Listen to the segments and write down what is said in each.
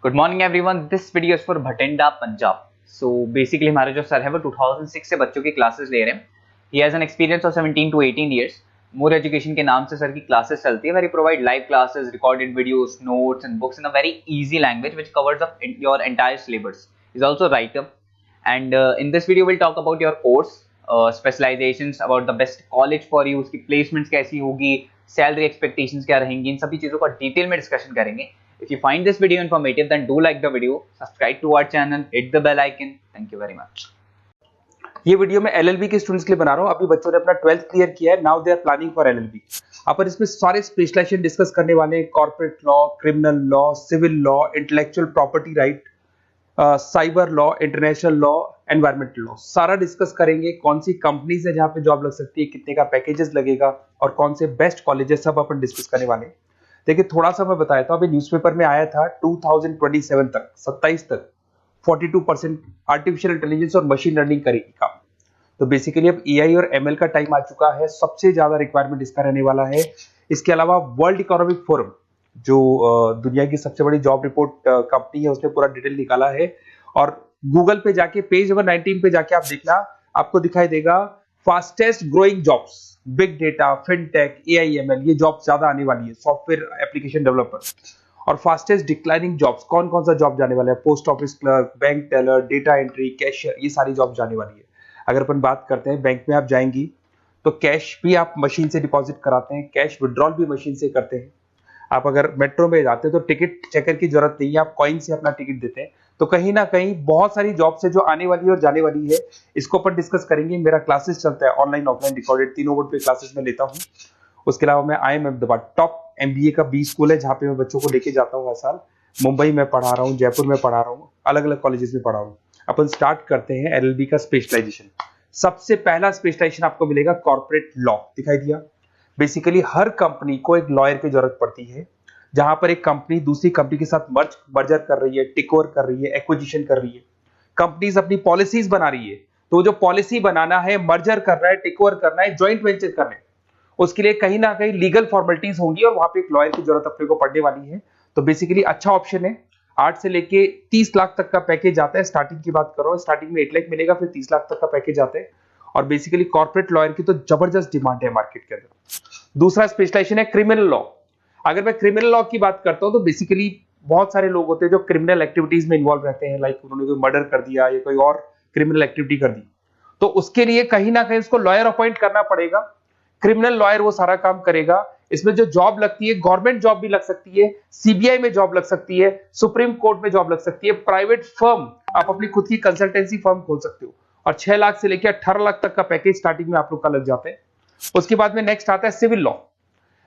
Good morning everyone, this video is for Bathinda Punjab. So basically हमारे जो sir है वो 2006 से बच्चों की क्लासेस ले रहे हैं। He has an experience of 17 to 18 years. More education के नाम से सर की क्लासेस चलती है, very provide live classes, recorded videos, notes and books in a very easy language which covers up your entire syllabus. Is also writer and in this video we'll talk about your course, specializations, about the best college for you, उसकी placements कैसी होगी, salary expectations क्या रहेंगी, इन सभी चीज़ों का detail में discussion करेंगे। If you find this video informative then do like the video, subscribe to our channel, hit the bell icon. Thank you very much. ये वीडियो मैं एलएलबी के स्टूडेंट्स के लिए बना रहा हूँ। अभी बच्चों ने अपना 12th क्लियर किया है, now they are planning for LLB. अपन इसमें सारे स्पेशलाइजेशन डिस्कस करने वाले हैं, corporate law, criminal law, civil law, intellectual property right, cyber law, international law, environmental law, सारा डिस्कस करेंगे। कौन सी कंपनीज है जहां पे जॉब लग सकती है, कितने का पैकेजेस लगेगा और कौन से बेस्ट कॉलेजेस, सब अपन डिस्कस करने वाले हैं। देखिए थोड़ा सा मैं बताया था, अभी न्यूज़पेपर में आया था 2027 तक 27 तक 42% आर्टिफिशियल इंटेलिजेंस और मशीन लर्निंग करेगी काम। तो बेसिकली अब एआई और एमएल का टाइम आ चुका है, सबसे ज्यादा रिक्वायरमेंट इसका रहने वाला है। इसके अलावा वर्ल्ड इकोनॉमिक फोरम जो दुनिया की सबसे बड़ी जॉब रिपोर्ट कंपनी है, उसने पूरा डिटेल निकाला है। और गूगल पे जाके पेज नंबर 19 पे जाके आप देखना, आपको दिखाई देगा fastest growing jobs, big data, fintech, AIML, ये जॉब ज्यादा आने वाली है, सॉफ्टवेयर एप्लीकेशन डेवलपर। और फास्टेस्ट डिक्लाइनिंग जॉब्स, कौन कौन सा जॉब जाने वाला है, post office clerk, bank teller, data entry, cashier, ये सारी जॉब जाने वाली है। अगर अपन बात करते हैं, बैंक में आप जाएंगी तो कैश भी आप मशीन से डिपॉजिट कराते हैं, कैश विड्रॉल भी मशीन से करते हैं। आप अगर मेट्रो में जाते हैं तो टिकट चेकर की जरूरत नहीं है, आप कॉइन से अपना टिकट देते हैं। तो कहीं ना कहीं बहुत सारी जॉब्स है जो आने वाली है और जाने वाली है, इसको अपन डिस्कस करेंगे। मेरा क्लासेस चलता है ऑनलाइन ऑफलाइन रिकॉर्डेड, तीनों बोर्ड पे क्लासेस में लेता हूँ। उसके अलावा मैं IIM अहमदाबाद टॉप MBA का B स्कूल है जहाँ पे मैं बच्चों को लेके जाता हूँ हर साल। मुंबई में पढ़ा रहा हूँ, जयपुर में पढ़ा रहा हूँ, अलग अलग कॉलेजेस में पढ़ा रहा हूँ। अपन स्टार्ट करते हैं LLB का स्पेशलाइजेशन। सबसे पहला स्पेशलाइजेशन आपको मिलेगा कॉर्पोरेट लॉ, दिखाई दिया। बेसिकली हर कंपनी को एक लॉयर की जरूरत पड़ती है, जहां पर एक कंपनी दूसरी कंपनी के साथ मर्जर कर रही है, टेक ओवर कर रही है, एक्विजिशन कर रही है। कंपनीज अपनी पॉलिसीज बना रही है, तो जो पॉलिसी बनाना है, मर्जर करना है, टेक ओवर करना है, ज्वाइंट वेंचर करना है, उसके लिए कहीं ना कहीं लीगल फॉर्मेलिटीज होंगी और वहां पे एक लॉयर की जरूरत अपने को पड़ने वाली है। तो बेसिकली अच्छा ऑप्शन है। 8 से लेके 30 लाख तक का पैकेज आता है। स्टार्टिंग की बात करो, स्टार्टिंग में 8 लाख मिलेगा, फिर 30 लाख तक का पैकेज आता है। और बेसिकली कॉर्पोरेट लॉयर की तो जबरदस्त डिमांड है मार्केट के अंदर। दूसरा स्पेशलाइजेशन है क्रिमिनल लॉ। अगर मैं क्रिमिनल लॉ की बात करता हूं तो बेसिकली बहुत सारे लोग होते हैं जो क्रिमिनल एक्टिविटीज में इन्वॉल्व रहते हैं, लाइक उन्होंने कोई मर्डर कर दिया या कोई और क्रिमिनल एक्टिविटी कर दी, तो उसके लिए कहीं ना कहीं उसको लॉयर अपॉइंट करना पड़ेगा। क्रिमिनल लॉयर वो सारा काम करेगा। इसमें जो जॉब लगती है, गवर्नमेंट जॉब भी लग सकती है, CBI में जॉब लग सकती है, सुप्रीम कोर्ट में जॉब लग सकती है, प्राइवेट फर्म, आप अपनी खुद की कंसल्टेंसी फर्म खोल सकते हो। और 6 लाख से लेकर 18 लाख तक का पैकेज स्टार्टिंग में आप लोग का लग जाते हैं। उसके बाद में नेक्स्ट आता है सिविल लॉ।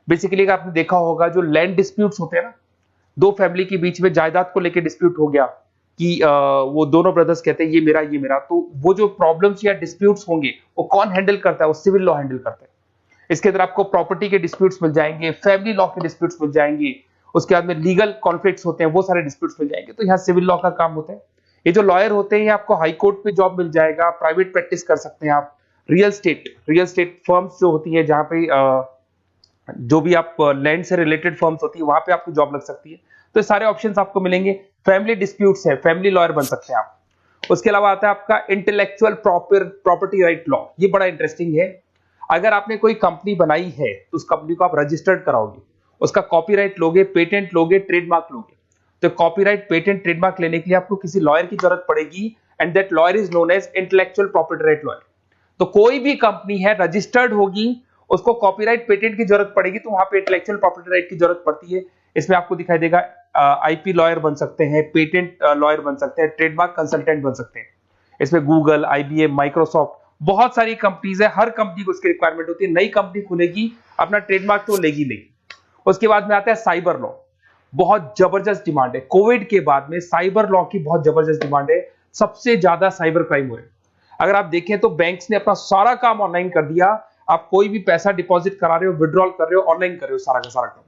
बेसिकली आपने देखा होगा जो लैंड डिस्प्यूट्स होते हैं ना, दो फैमिली के बीच में जायदाद को लेकर डिस्प्यूट हो गया कि वो दोनों ब्रदर्स कहते हैं ये मेरा ये मेरा, तो वो जो प्रॉब्लम्स या डिस्प्यूट्स होंगे वो कौन हैंडल करता है, वो सिविल लॉ हैंडल करता है। इसके अंदर आपको प्रॉपर्टी के डिस्प्यूट्स मिल जाएंगे, फैमिली लॉ के डिस्प्यूट्स मिल जाएंगे, उसके बाद में लीगल कॉन्फ्लिक्ट्स होते हैं, वो सारे डिस्प्यूट्स मिल जाएंगे। तो यहाँ सिविल लॉ का काम होता है। ये जो लॉयर होते हैं, आपको हाई कोर्ट पे जॉब मिल जाएगा, प्राइवेट प्रैक्टिस कर सकते हैं आप, रियल स्टेट फर्म्स जो होती है, जहां पे जो भी आप लैंड से रिलेटेड फर्म्स होती है, वहां पे आपको जॉब लग सकती है। तो सारे ऑप्शंस आपको मिलेंगे। फैमिली डिस्प्यूट्स है, फैमिली लॉयर बन सकते हैं आप। उसके अलावा आता है आपका इंटेलेक्चुअल प्रॉपर्टी राइट लॉ। ये बड़ा इंटरेस्टिंग है। अगर आपने कोई कंपनी बनाई है तो उस कंपनी को आप रजिस्टर्ड कराओगे, उसका कॉपीराइट लोगे, पेटेंट लोगे, ट्रेडमार्क लोगे। तो कॉपीराइट, पेटेंट, ट्रेडमार्क लेने के लिए आपको किसी लॉयर की जरूरत पड़ेगी, and that lawyer is known as intellectual property right lawyer. तो कोई भी कंपनी है रजिस्टर्ड होगी, उसको कॉपीराइट, पेटेंट की जरूरत पड़ेगी, तो वहां पे इंटेलेक्चुअल प्रॉपर्टी राइट की जरूरत पड़ती है। इसमें आपको दिखाई देगा IP लॉयर बन सकते हैं, पेटेंट लॉयर बन सकते हैं, ट्रेडमार्क कंसल्टेंट बन सकते हैं। इसमें गूगल, IBM, माइक्रोसॉफ्ट, बहुत सारी कंपनीज है। हर कंपनी को उसकी रिक्वायरमेंट होती है। नई कंपनी खुलेगी, अपना ट्रेडमार्क तो लेगी। उसके बाद में आता है साइबर लॉ। बहुत जबरदस्त डिमांड है। कोविड के बाद में साइबर लॉ की बहुत जबरदस्त डिमांड है। सबसे ज्यादा साइबर क्राइम हुए। अगर आप देखें तो बैंक्स ने अपना सारा काम ऑनलाइन कर दिया। आप कोई भी पैसा डिपॉजिट करा रहे हो, विड्रॉल कर रहे हो, ऑनलाइन कर रहे हो, सारा का सारा काम।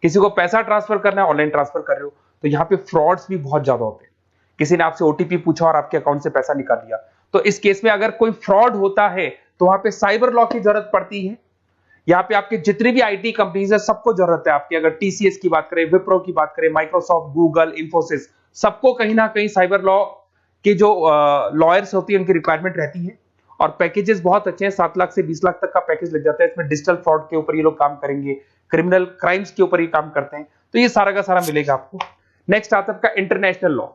किसी को पैसा ट्रांसफर करना है, ऑनलाइन ट्रांसफर कर रहे हो। तो यहाँ पे फ्रॉड्स भी बहुत ज्यादा होते हैं। किसी ने आपसे OTP पूछा और आपके अकाउंट से पैसा निकाल लिया, तो इस केस में अगर कोई फ्रॉड होता है तो वहां पे साइबर लॉ की जरूरत पड़ती है। यहाँ पे आपके जितनी भी IT कंपनीज है, सबको जरूरत है आपकी। अगर TCS की बात करें, विप्रो की बात करें, माइक्रोसॉफ्ट, गूगल, इंफोसिस, सबको कहीं ना कहीं साइबर लॉ के जो लॉयर्स होती है उनकी रिक्वायरमेंट रहती है, और पैकेजेस बहुत अच्छे हैं, 7 लाख से 20 लाख तक का पैकेज लग जाता है। इसमें डिजिटल फ्रॉड के ऊपर ये लोग काम करेंगे, क्रिमिनल क्राइम्स के ऊपर ये काम करते हैं, तो ये सारा का सारा मिलेगा आपको। नेक्स्ट आता है आपका इंटरनेशनल लॉ।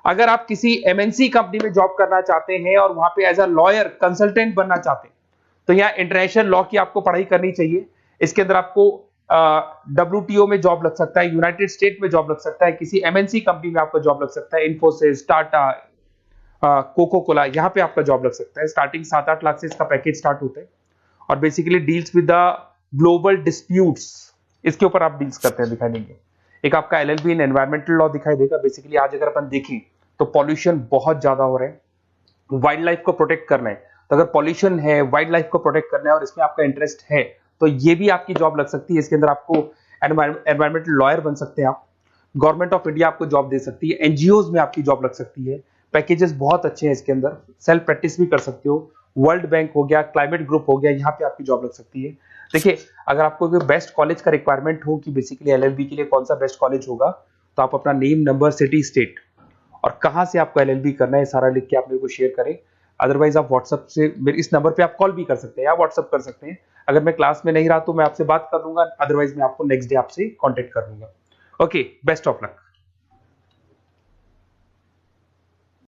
अगर आप किसी एमएनसी कंपनी में जॉब करना चाहते हैं और वहां पे एज अ लॉयर कंसल्टेंट बनना चाहते हैं, तो यहाँ इंटरनेशनल लॉ की आपको पढ़ाई करनी चाहिए। इसके अंदर आपको WTO में जॉब लग सकता है, यूनाइटेड स्टेट में जॉब लग सकता है, किसी एमएनसी कंपनी में आपका जॉब लग सकता है, इन्फोसिस, टाटा, कोको कोला, यहाँ पे आपका जॉब लग सकता है। स्टार्टिंग 7-8 लाख से इसका पैकेज स्टार्ट होता है, और basically deals with the global disputes, इसके ऊपर आप डील्स करते हैं, दिखाई देंगे। एक आपका LLB इन एनवायरमेंटल लॉ दिखाई देगा। बेसिकली आज अगर अपन देखें तो पॉल्यूशन बहुत ज्यादा हो रहा है, वाइल्ड लाइफ को प्रोटेक्ट करना है, तो अगर पॉल्यूशन है, वाइल्ड लाइफ को प्रोटेक्ट करना है और इसमें आपका इंटरेस्ट है, तो ये भी आपकी जॉब लग सकती है। इसके अंदर आपको एनवायरमेंटल लॉयर बन सकते हैं आप। गवर्नमेंट ऑफ इंडिया आपको जॉब दे सकती है, एनजीओज में आपकी जॉब लग सकती है। पैकेजेस बहुत अच्छे हैं इसके अंदर, सेल्फ प्रैक्टिस भी कर सकते हो। वर्ल्ड बैंक हो गया, क्लाइमेट ग्रुप हो गया, यहाँ पे आपकी जॉब लग सकती है। देखिए, अगर आपको बेस्ट कॉलेज का रिक्वायरमेंट हो कि बेसिकली LLB के लिए कौन सा बेस्ट कॉलेज होगा, तो आप अपना नेम, नंबर, सिटी, स्टेट और कहाँ से आपको LLB करना है सारा लिख के आप मेरे को शेयर करें। अदरवाइज आप व्हाट्सएप से मेरे इस नंबर पे आप कॉल भी कर सकते हैं या व्हाट्सएप कर सकते हैं। अगर मैं क्लास में नहीं रहा तो मैं आपसे बात कर लूंगा, अदरवाइज मैं आपको नेक्स्ट डे आपसे कॉन्टेक्ट कर लूंगा। Okay, best of luck.